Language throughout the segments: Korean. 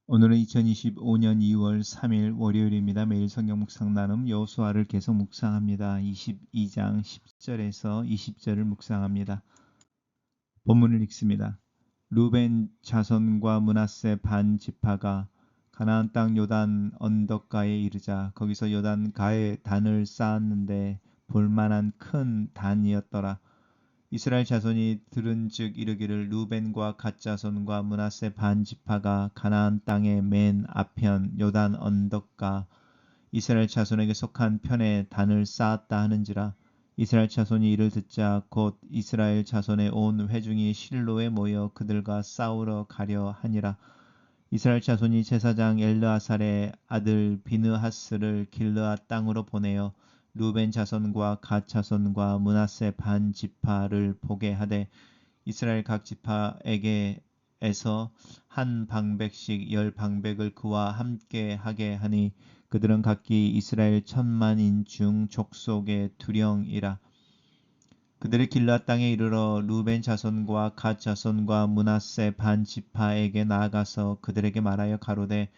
오늘은 2025년 2월 3일 월요일입니다. 매일 성경 묵상 나눔 여호수아를 계속 묵상합니다. 22장 10절에서 20절을 묵상합니다. 본문을 읽습니다. 루벤 자손과 므낫세 반 지파가 가나안 땅 요단 언덕가에 이르자 거기서 요단 가에 단을 쌓았는데 볼만한 큰 단이었더라. 이스라엘 자손이 들은즉 이르기를 루벤과 갓 자손과 므낫세 반 지파가 가나안 땅의 맨 앞편 요단 언덕가 이스라엘 자손에게 속한 편에 단을 쌓았다 하는지라. 이스라엘 자손이 이를 듣자 곧 이스라엘 자손의 온 회중이 실로에 모여 그들과 싸우러 가려 하니라. 이스라엘 자손이 제사장 엘르아살의 아들 비느하스를 길르앗 땅으로 보내어 루벤 자손과 갓 자손과 므낫세 반 지파를 보게 하되 이스라엘 각 지파에게에서 한 방백씩 10방백을 그와 함께 하게 하니 그들은 각기 이스라엘 1000만인 중 족속의 두령이라. 그들이 길르앗 땅에 이르러 루벤 자손과 갓 자손과 므낫세 반 지파에게 나아가서 그들에게 말하여 가로되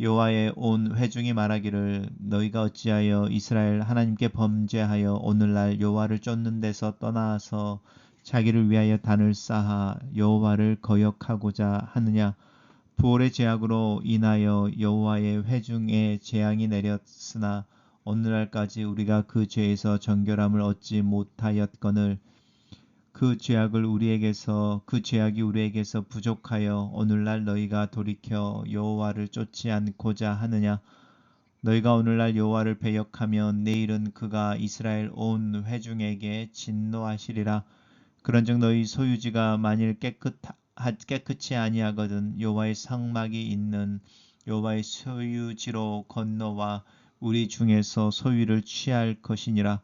여호와의 온 회중이 말하기를 너희가 어찌하여 이스라엘 하나님께 범죄하여 오늘날 여호와를 쫓는 데서 떠나서 자기를 위하여 단을 쌓아 여호와를 거역하고자 하느냐. 부올의 죄악으로 인하여 여호와의 회중에 재앙이 내렸으나 오늘날까지 우리가 그 죄에서 정결함을 얻지 못하였거늘 그 죄악이 우리에게서 부족하여 오늘날 너희가 돌이켜 여호와를 쫓지 않고자 하느냐. 너희가 오늘날 여호와를 배역하면 내일은 그가 이스라엘 온 회중에게 진노하시리라. 그런즉 너희 소유지가 만일 깨끗이 아니하거든 여호와의 성막이 있는 여호와의 소유지로 건너와 우리 중에서 소유를 취할 것이니라.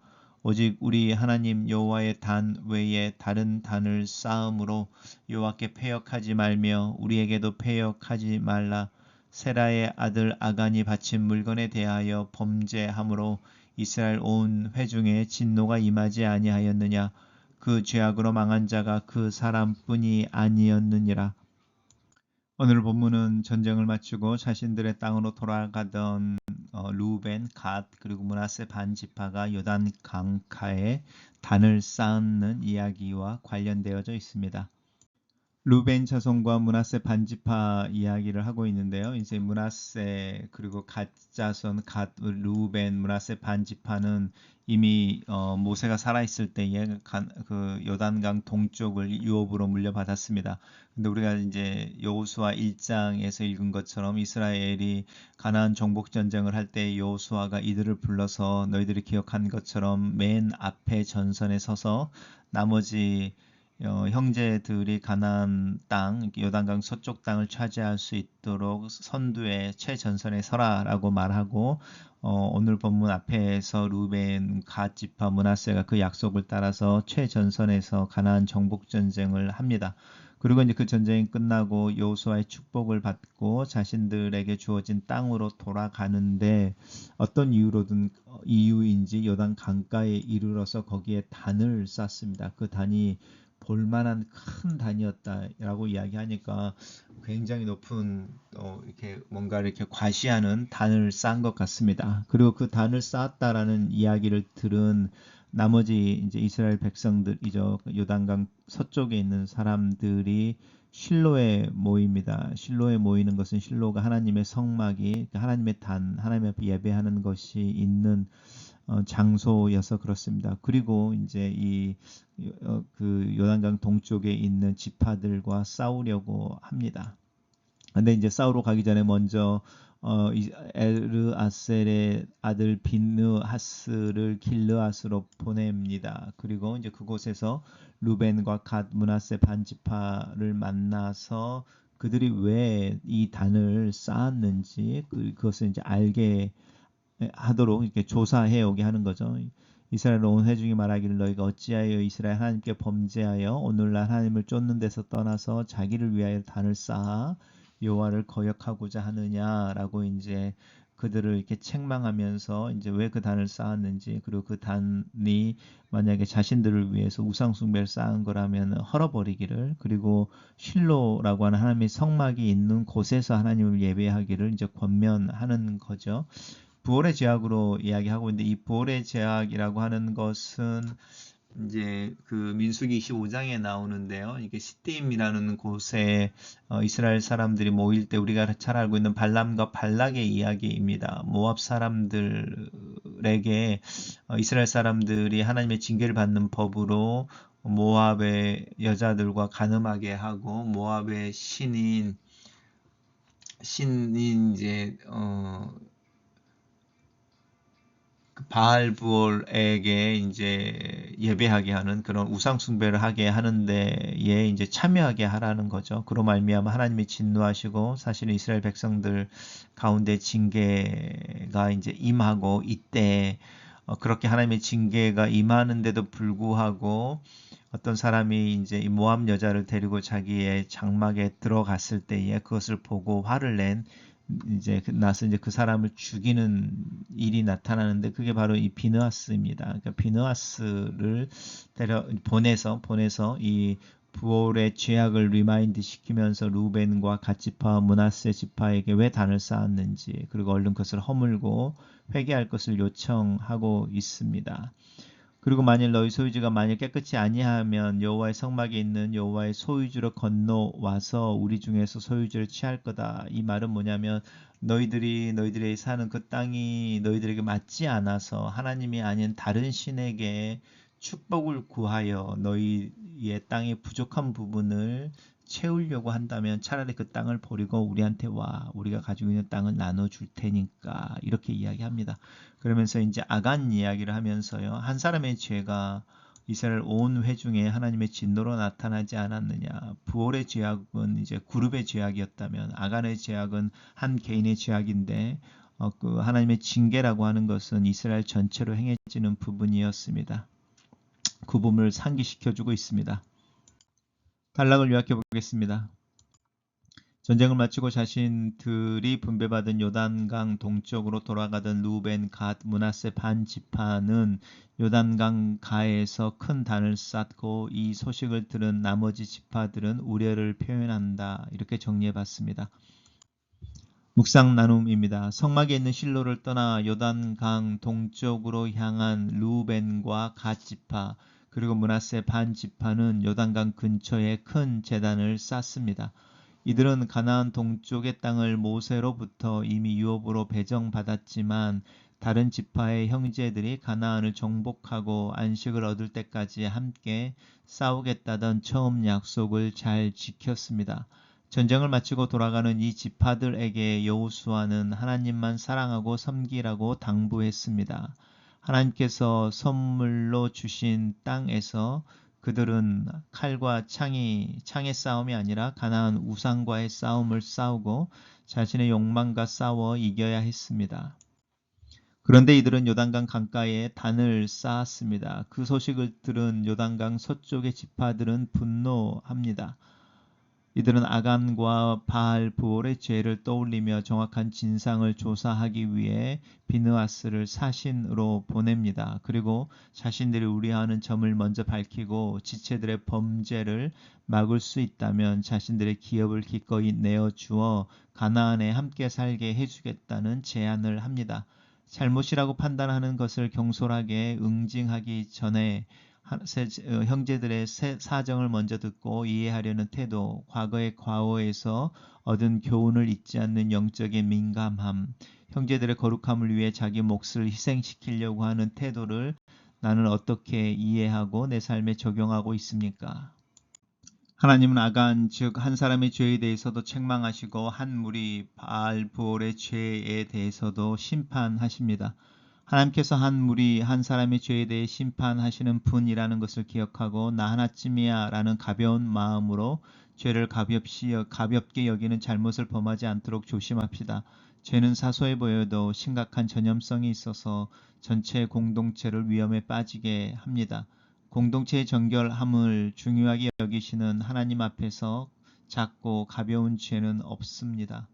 오직 우리 하나님 여호와의 단 외에 다른 단을 쌓음으로 여호와께 패역하지 말며 우리에게도 패역하지 말라. 세라의 아들 아간이 바친 물건에 대하여 범죄함으로 이스라엘 온 회중에 진노가 임하지 아니하였느냐. 그 죄악으로 망한 자가 그 사람뿐이 아니었느니라. 오늘 본문은 전쟁을 마치고 자신들의 땅으로 돌아가던 루벤, 갓 그리고 므낫세 반 지파가 요단 강가에 단을 쌓는 이야기와 관련되어져 있습니다. 루벤 자손과 므낫세 반 지파 이야기를 하고 있는데요. 이제 므낫세 그리고 갓 자손, 갓 루벤, 므낫세 반 지파는 이미 모세가 살아있을 때에 그 요단강 동쪽을 유업으로 물려받았습니다. 근데 우리가 이제 여호수아 1장에서 읽은 것처럼 이스라엘이 가나안 정복 전쟁을 할 때 여호수아가 이들을 불러서 너희들이 기억한 것처럼 맨 앞에 전선에 서서 나머지 형제들이 가나안 땅, 요단강 서쪽 땅을 차지할 수 있도록 선두에 최전선에 서라라고 말하고 오늘 본문 앞에서 루벤, 갓 지파, 므낫세가 그 약속을 따라서 최전선에서 가나안 정복 전쟁을 합니다. 그리고 이제 그 전쟁이 끝나고 여호수아의 축복을 받고 자신들에게 주어진 땅으로 돌아가는데 어떤 이유인지 요단 강가에 이르러서 거기에 단을 쌓습니다. 그 단이 볼만한 큰 단이었다라고 이야기하니까 굉장히 높은 이렇게 뭔가 이렇게 과시하는 단을 쌓은 것 같습니다. 그리고 그 단을 쌓았다라는 이야기를 들은 나머지 이제 이스라엘 백성들이죠. 요단강 서쪽에 있는 사람들이 실로에 모입니다. 실로에 모이는 것은 실로가 하나님의 성막이 하나님의 단, 하나님 앞에 예배하는 것이 있는 장소여서 그렇습니다. 그리고 이제 그 요단강 동쪽에 있는 지파들과 싸우려고 합니다. 근데 이제 싸우러 가기 전에 먼저 엘르아셀의 아들 비느하스를 길르앗으로 보냅니다. 그리고 이제 그곳에서 루벤과 갓 므낫세 반 지파를 만나서 그들이 왜 이 단을 쌓았는지 그것을 이제 알게 하도록 이렇게 조사해 오게 하는 거죠. 이스라엘 온 회중이 말하기를 너희가 어찌하여 이스라엘 하나님께 범죄하여 오늘날 하나님을 쫓는 데서 떠나서 자기를 위하여 단을 쌓아 여호와를 거역하고자 하느냐라고 이제 그들을 이렇게 책망하면서 이제 왜 그 단을 쌓았는지, 그리고 그 단이 만약에 자신들을 위해서 우상 숭배를 쌓은 거라면 헐어버리기를, 그리고 실로라고 하는 하나님의 성막이 있는 곳에서 하나님을 예배하기를 이제 권면하는 거죠. 부활의 제약으로 이야기하고 있는데, 이 부활의 제약이라고 하는 것은 이제 그 민수기 25장에 나오는데요. 이게 시띠임이라는 곳에 이스라엘 사람들이 모일 때 우리가 잘 알고 있는 발람과 발락의 이야기입니다. 모압 사람들에게 이스라엘 사람들이 하나님의 징계를 받는 법으로 모압의 여자들과 간음하게 하고, 모압의 신인 이제 바알부올에게 이제 예배하게 하는, 그런 우상 숭배를 하게 하는데에 이제 참여하게 하라는 거죠. 그로 말미암아 하나님이 진노하시고 사실은 이스라엘 백성들 가운데 징계가 이제 임하고, 이때 그렇게 하나님의 징계가 임하는데도 불구하고 어떤 사람이 이제 이 모압 여자를 데리고 자기의 장막에 들어갔을 때에 그것을 보고 화를 낸, 이제 나서 이제 그 사람을 죽이는 일이 나타나는데, 그게 바로 이 비느하스입니다. 그러니까 비느하스를 보내서 이 부올의 죄악을 리마인드 시키면서 루벤과 갓 지파와 므낫세 지파에게 왜 단을 쌓았는지, 그리고 얼른 그것을 허물고 회개할 것을 요청하고 있습니다. 그리고 만일 너희 소유주가 만일 깨끗이 아니하면 여호와의 성막에 있는 여호와의 소유주로 건너와서 우리 중에서 소유주를 취할 거다. 이 말은 뭐냐면, 너희들이 사는 그 땅이 너희들에게 맞지 않아서 하나님이 아닌 다른 신에게 축복을 구하여 너희의 땅의 부족한 부분을 채우려고 한다면 차라리 그 땅을 버리고 우리한테 와. 우리가 가지고 있는 땅을 나눠줄 테니까. 이렇게 이야기합니다. 그러면서 이제 아간 이야기를 하면서요. 한 사람의 죄가 이스라엘 온 회중에 하나님의 진노로 나타나지 않았느냐. 부올의 죄악은 이제 그룹의 죄악이었다면, 아간의 죄악은 한 개인의 죄악인데, 그 하나님의 징계라고 하는 것은 이스라엘 전체로 행해지는 부분이었습니다. 그 부분을 상기시켜주고 있습니다. 단락을 요약해 보겠습니다. 전쟁을 마치고 자신들이 분배받은 요단강 동쪽으로 돌아가던 루벤, 갓, 므낫세 반 지파는 요단강 가에서 큰 단을 쌓고, 이 소식을 들은 나머지 지파들은 우려를 표현한다. 이렇게 정리해 봤습니다. 묵상 나눔입니다. 성막에 있는 실로를 떠나 요단강 동쪽으로 향한 루벤과 갓 지파, 그리고 므낫세 반 지파는 요단강 근처에 큰 제단을 쌓습니다. 이들은 가나안 동쪽의 땅을 모세로부터 이미 유업으로 배정받았지만, 다른 지파의 형제들이 가나안을 정복하고 안식을 얻을 때까지 함께 싸우겠다던 처음 약속을 잘 지켰습니다. 전쟁을 마치고 돌아가는 이 지파들에게 여호수아는 하나님만 사랑하고 섬기라고 당부했습니다. 하나님께서 선물로 주신 땅에서 그들은 칼과 창의 싸움이 아니라 가나안 우상과의 싸움을 싸우고 자신의 욕망과 싸워 이겨야 했습니다. 그런데 이들은 요단강 강가에 단을 쌓았습니다. 그 소식을 들은 요단강 서쪽의 지파들은 분노합니다. 이들은 아간과 바알 부올의 죄를 떠올리며 정확한 진상을 조사하기 위해 비느하스를 사신으로 보냅니다. 그리고 자신들이 우려하는 점을 먼저 밝히고 지체들의 범죄를 막을 수 있다면 자신들의 기업을 기꺼이 내어주어 가나안에 함께 살게 해주겠다는 제안을 합니다. 잘못이라고 판단하는 것을 경솔하게 응징하기 전에 형제들의 사정을 먼저 듣고 이해하려는 태도, 과거의 과오에서 얻은 교훈을 잊지 않는 영적인 민감함, 형제들의 거룩함을 위해 자기 몫을 희생시키려고 하는 태도를 나는 어떻게 이해하고 내 삶에 적용하고 있습니까? 하나님은 아간, 즉 한 사람의 죄에 대해서도 책망하시고 한 무리 바알부올의 죄에 대해서도 심판하십니다. 하나님께서 한 무리 한 사람의 죄에 대해 심판하시는 분이라는 것을 기억하고 나 하나쯤이야 라는 가벼운 마음으로 죄를 가볍게 여기는 잘못을 범하지 않도록 조심합시다. 죄는 사소해 보여도 심각한 전염성이 있어서 전체 공동체를 위험에 빠지게 합니다. 공동체의 정결함을 중요하게 여기시는 하나님 앞에서 작고 가벼운 죄는 없습니다.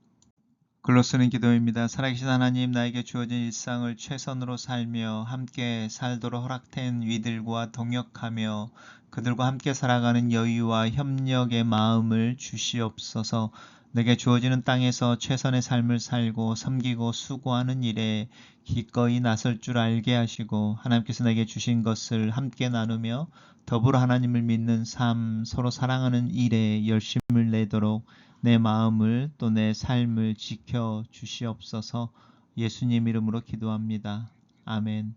글로 쓰는 기도입니다. 살아계신 하나님, 나에게 주어진 일상을 최선으로 살며 함께 살도록 허락된 이들과 동역하며 그들과 함께 살아가는 여유와 협력의 마음을 주시옵소서. 내게 주어지는 땅에서 최선의 삶을 살고 섬기고 수고하는 일에 기꺼이 나설 줄 알게 하시고 하나님께서 내게 주신 것을 함께 나누며 더불어 하나님을 믿는 삶, 서로 사랑하는 일에 열심을 내도록 내 마음을 또 내 삶을 지켜 주시옵소서. 예수님 이름으로 기도합니다. 아멘.